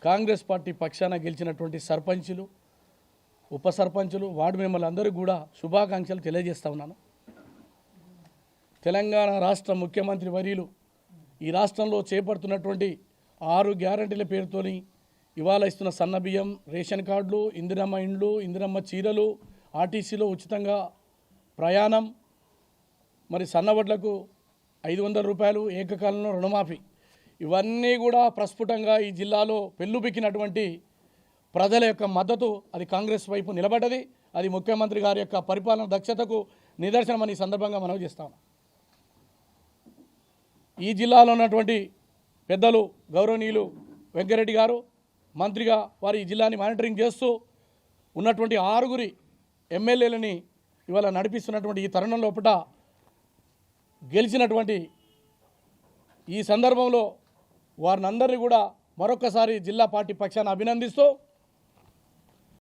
Congress party పక్షాన గెలిచినటువంటి సర్పంచులు, ఉప సర్పంచులు, వార్డు మెంబర్లు అందరికీ కూడా శుభాకాంక్షలు తెలియజేస్తా ఉన్నాను. తెలంగాణ రాష్ట్ర ముఖ్యమంత్రి వర్యులు ఈ రాష్ట్రంలో చేపడుతున్నటువంటి 6 గ్యారంటీల పేరుతోని ఇవాళ ఇస్తున్న సన్నబియ్యం, రేషన్ కార్డులు, ఇందిరమ్మ ఇండ్లు, ఇందిరమ్మ చీరలు, ఆర్టీసీలో ఉచితంగా ప్రయాణం, మరి సన్నవడ్లకు 500 రూపాయలు ఏకకాలంలో రుణమాఫీ, ఇవన్నీ కూడా ప్రస్ఫుటంగా ఈ జిల్లాలో పెళ్ళుబిక్కినటువంటి ప్రజల యొక్క మద్దతు అది కాంగ్రెస్ వైపు నిలబడ్డది. అది ముఖ్యమంత్రి గారి యొక్క పరిపాలన దక్షతకు నిదర్శనమని ఈ సందర్భంగా మనవి చేస్తాం. ఈ జిల్లాలో ఉన్నటువంటి పెద్దలు గౌరవనీయులు వెంకరెడ్డి గారు మంత్రిగా వారి ఈ జిల్లాని మానిటరింగ్ చేస్తూ ఉన్నటువంటి 6 ఎమ్మెల్యేలని ఇవాళ నడిపిస్తున్నటువంటి ఈ తరుణం లోపల గెలిచినటువంటి ఈ సందర్భంలో వారిని అందరినీ కూడా మరొకసారి జిల్లా పార్టీ పక్షాన అభినందిస్తూ